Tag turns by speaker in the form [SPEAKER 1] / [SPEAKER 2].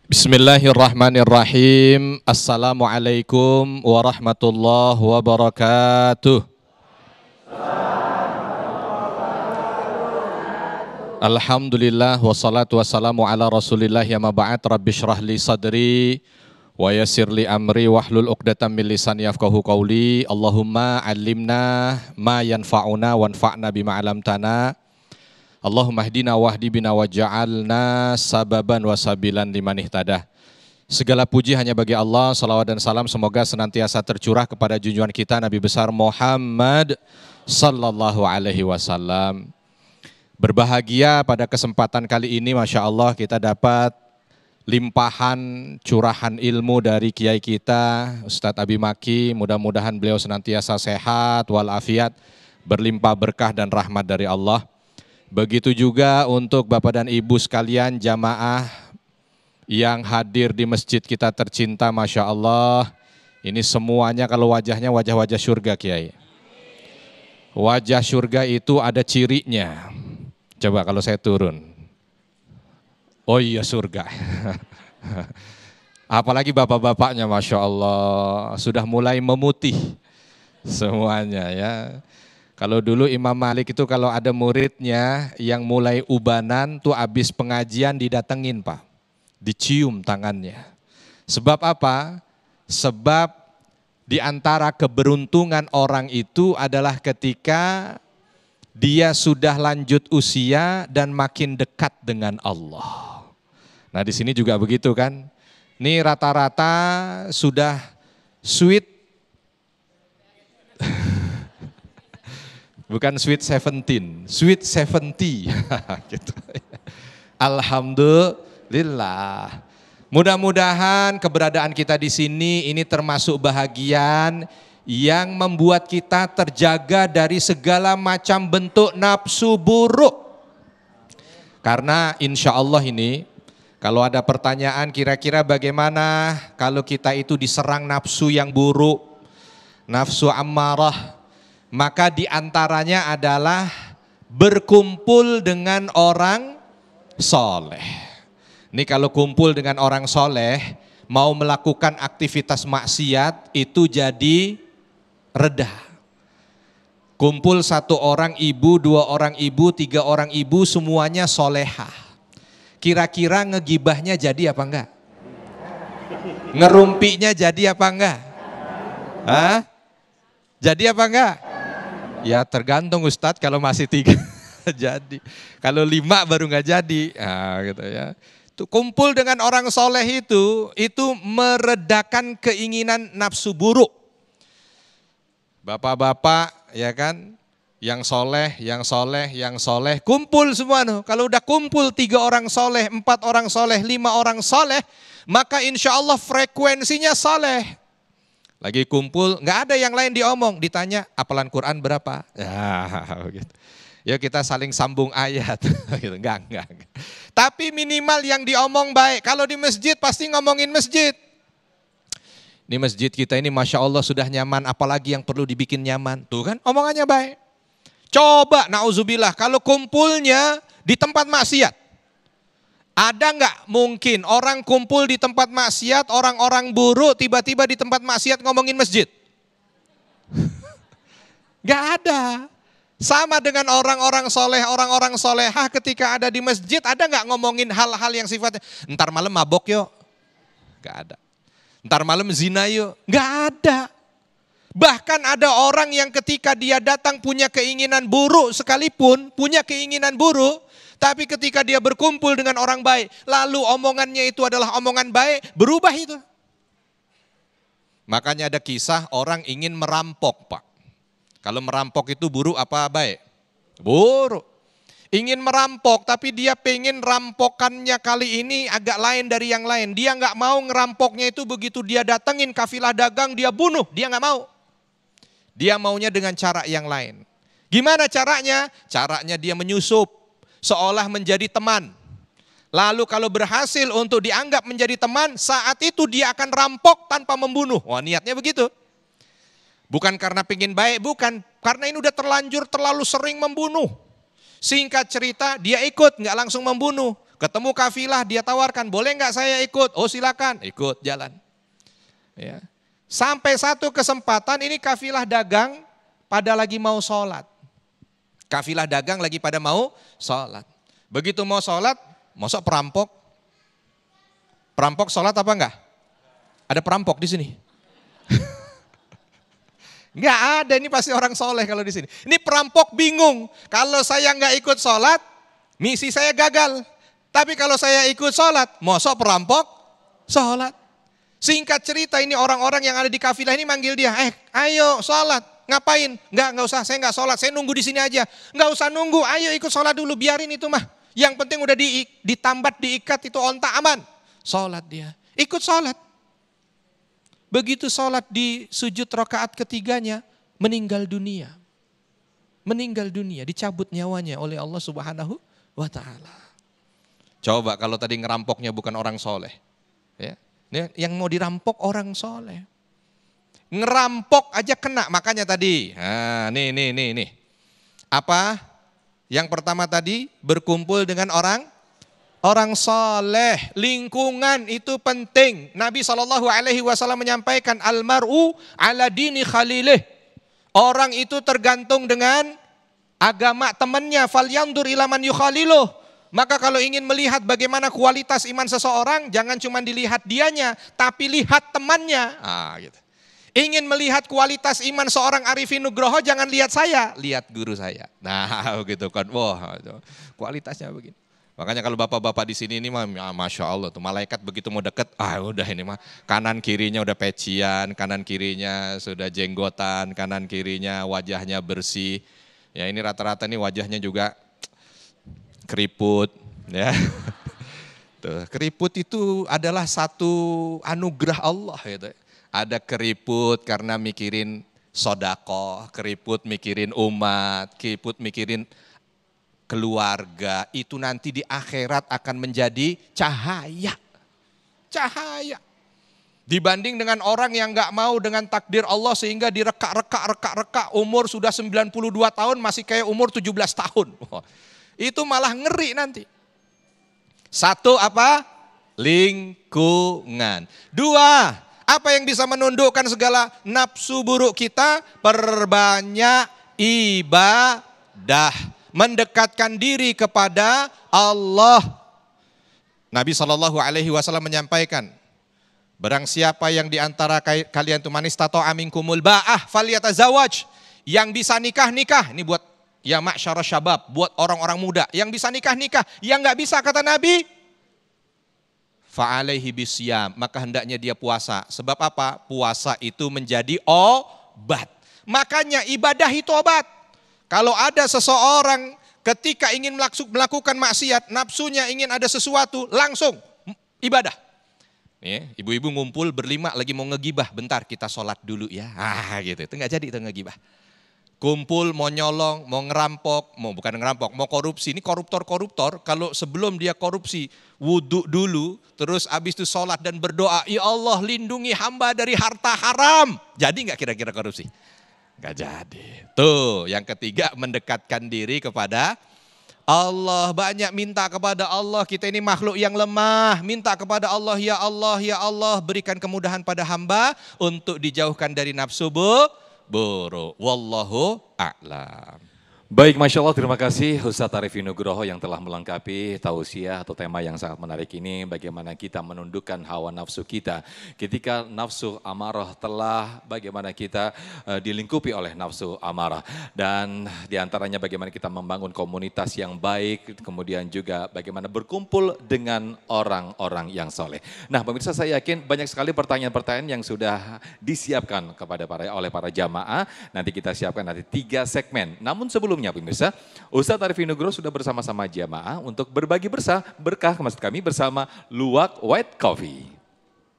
[SPEAKER 1] Bismillahirrahmanirrahim. Assalamualaikum warahmatullahi wabarakatuh. Alhamdulillah wassalatu wassalamu ala rasulillah ya maba'at. Rabbi syrah li sadri wa yassir li amri wahlul uqdatam min lisani yafqahu qawli. Allahumma allimna ma yanfa'una wanfa'na bima 'allamtana. Allahumma hdina wahdi bina waj'alna sababan wasabilan liman ihtadah. Segala puji hanya bagi Allah, salawat dan salam semoga senantiasa tercurah kepada junjungan kita Nabi besar Muhammad sallallahu alaihi wasallam. Berbahagia pada kesempatan kali ini, Masya Allah kita dapat limpahan curahan ilmu dari kiai kita Ustadz Abi Maki. Mudah-mudahan beliau senantiasa sehat walafiat, berlimpah berkah dan rahmat dari Allah. Begitu juga untuk Bapak dan Ibu sekalian jamaah yang hadir di masjid kita tercinta, Masya Allah. Ini semuanya kalau wajahnya wajah-wajah surga, Kiai. Wajah surga itu ada cirinya. Coba kalau saya turun. Oh iya surga. Apalagi bapak-bapaknya, Masya Allah. Sudah mulai memutih semuanya ya. Kalau dulu Imam Malik itu kalau ada muridnya yang mulai ubanan tuh habis pengajian didatengin Pak, dicium tangannya. Sebab apa? Sebab di antara keberuntungan orang itu adalah ketika dia sudah lanjut usia dan makin dekat dengan Allah. Nah di sini juga begitu kan? Ini rata-rata sudah sweet. Bukan sweet 17, sweet 70. Gitu. Alhamdulillah. Mudah-mudahan keberadaan kita di sini ini termasuk bahagian yang membuat kita terjaga dari segala macam bentuk nafsu buruk. Karena insya Allah ini, kalau ada pertanyaan kira-kira bagaimana kalau kita itu diserang nafsu yang buruk, nafsu ammarah, maka diantaranya adalah berkumpul dengan orang soleh. Ini kalau kumpul dengan orang soleh, mau melakukan aktivitas maksiat itu jadi reda. Kumpul satu orang ibu, dua orang ibu, tiga orang ibu, semuanya solehah. Kira-kira ngegibahnya jadi apa enggak? Ngerumpinya jadi apa enggak? Hah? Jadi apa enggak? Ya tergantung Ustadz, kalau masih 3 jadi, kalau 5 baru nggak jadi, nah, gitu ya. Tuh, kumpul dengan orang soleh itu meredakan keinginan nafsu buruk. Bapak-bapak ya kan, yang soleh, kumpul semua. Kalau udah kumpul 3 orang soleh, 4 orang soleh, 5 orang soleh, maka insya Allah frekuensinya soleh. Lagi kumpul, nggak ada yang lain diomong, ditanya hafalan Quran berapa? Ya, gitu. Ya kita saling sambung ayat, gitu. Enggak. Tapi minimal yang diomong baik. Kalau di masjid pasti ngomongin masjid. Ini masjid kita ini Masya Allah sudah nyaman, apalagi yang perlu dibikin nyaman. Tuh kan omongannya baik. Coba na'udzubillah kalau kumpulnya di tempat maksiat. Ada nggak mungkin orang kumpul di tempat maksiat, orang-orang buruk tiba-tiba di tempat maksiat ngomongin masjid? Gak ada. Sama dengan orang-orang soleh, orang-orang solehah ketika ada di masjid, ada nggak ngomongin hal-hal yang sifatnya, ntar malam mabok yuk? Gak ada. Ntar malam zina yuk? Gak ada. Bahkan ada orang yang ketika dia datang punya keinginan buruk sekalipun, punya keinginan buruk, tapi ketika dia berkumpul dengan orang baik, lalu omongannya itu adalah omongan baik, berubah itu. Makanya ada kisah orang ingin merampok Pak. Kalau merampok itu buruk apa baik? Buruk. Ingin merampok tapi dia pengen rampokannya kali ini agak lain dari yang lain. Dia nggak mau ngerampoknya itu begitu dia datengin kafilah dagang dia bunuh, dia nggak mau. Dia maunya dengan cara yang lain. Gimana caranya? Caranya dia menyusup. Seolah menjadi teman. Lalu kalau berhasil untuk dianggap menjadi teman, saat itu dia akan rampok tanpa membunuh. Wah niatnya begitu. Bukan karena pengen baik, bukan. Karena ini udah terlanjur terlalu sering membunuh. Singkat cerita dia ikut, nggak langsung membunuh. Ketemu kafilah, dia tawarkan, boleh nggak saya ikut? Oh silakan, ikut jalan. Ya. Sampai satu kesempatan ini kafilah dagang pada lagi mau sholat. Kafilah dagang lagi pada mau sholat. Begitu mau sholat, mosok perampok? Perampok sholat apa enggak? Ada perampok di sini? Enggak ada, ini pasti orang soleh kalau di sini. Ini perampok bingung, kalau saya enggak ikut sholat, misi saya gagal. Tapi kalau saya ikut sholat, mosok perampok sholat. Singkat cerita ini orang-orang yang ada di kafilah ini manggil dia, ayo sholat, ngapain? Enggak usah, saya enggak sholat, saya nunggu di sini aja. Enggak usah nunggu, ayo ikut sholat dulu, biarin itu mah. Yang penting udah ditambat, diikat itu onta aman. Sholat dia, ikut sholat. Begitu sholat di sujud rakaat ketiganya, meninggal dunia. Meninggal dunia, dicabut nyawanya oleh Allah Subhanahu wa Ta'ala. Coba kalau tadi ngerampoknya bukan orang soleh. Ya. Yang mau dirampok orang soleh. Ngerampok aja kena, makanya tadi. Nah, nih. Apa? Yang pertama tadi berkumpul dengan orang soleh. Lingkungan itu penting. Nabi SAW menyampaikan almar'u ala dini khalilih. Orang itu tergantung dengan agama temannya. Falyandur ilaman yukhaliluh. Maka kalau ingin melihat bagaimana kualitas iman seseorang, jangan cuma dilihat dianya, tapi lihat temannya. Gitu. Ingin melihat kualitas iman seorang Arifin Nugroho, jangan lihat saya, lihat guru saya. Nah, begitu kan. Wah, kualitasnya begini. Makanya kalau bapak-bapak di sini ini mah, masya Allah tuh malaikat begitu mau deket, udah ini mah kanan kirinya udah pecian, kanan kirinya sudah jenggotan, kanan kirinya wajahnya bersih. Ya ini rata-rata nih wajahnya juga keriput, ya. Tuh, keriput itu adalah satu anugerah Allah. Gitu. Ada keriput karena mikirin sodako, keriput mikirin umat, keriput mikirin keluarga. Itu nanti di akhirat akan menjadi cahaya. Cahaya. Dibanding dengan orang yang gak mau dengan takdir Allah sehingga direka-reka umur sudah 92 tahun masih kayak umur 17 tahun. Itu malah ngeri nanti. Satu apa? Lingkungan. Dua, apa yang bisa menundukkan segala nafsu buruk kita? Perbanyak ibadah. Mendekatkan diri kepada Allah. Nabi SAW menyampaikan, barang siapa yang diantara kalian itu manis tato aminkumul ba'ah falyatazawaj. Yang bisa nikah. Ini buat ya ma'syarah syabab, buat orang-orang muda. Yang bisa nikah. Yang gak bisa kata Nabi, fa'alaihi bisyam, maka hendaknya dia puasa. Sebab apa? Puasa itu menjadi obat. Makanya ibadah itu obat. Kalau ada seseorang ketika ingin melakukan maksiat, nafsunya ingin ada sesuatu, langsung ibadah. Nih, ibu-ibu ngumpul berlima lagi mau ngegibah, bentar kita sholat dulu ya. Gitu, itu gak jadi itu ngegibah. Kumpul mau nyolong, mau ngerampok, mau korupsi. Ini koruptor, kalau sebelum dia korupsi, wudhu dulu, terus abis itu sholat dan berdoa, ya Allah lindungi hamba dari harta haram. Jadi gak kira-kira korupsi? Gak jadi. Tuh, yang ketiga mendekatkan diri kepada Allah. Banyak minta kepada Allah, kita ini makhluk yang lemah. Minta kepada Allah, ya Allah, berikan kemudahan pada hamba untuk dijauhkan dari nafsu buruk. Wallahu a'lam.
[SPEAKER 2] Baik, Masya Allah, terima kasih Ustadz Arifin Nugroho yang telah melengkapi tausiah atau tema yang sangat menarik ini. Bagaimana kita menundukkan hawa nafsu kita. Ketika nafsu amarah telah, bagaimana kita dilingkupi oleh nafsu amarah. Dan diantaranya bagaimana kita membangun komunitas yang baik, kemudian juga bagaimana berkumpul dengan orang-orang yang soleh. Nah pemirsa, saya yakin banyak sekali pertanyaan-pertanyaan yang sudah disiapkan oleh para jamaah. Nanti kita siapkan 3 segmen. Namun sebelumnya pemirsa, Ustadz Arifin Nugroho sudah bersama-sama jamaah untuk berbagi berkah ke masjid kami bersama Luwak White Coffee.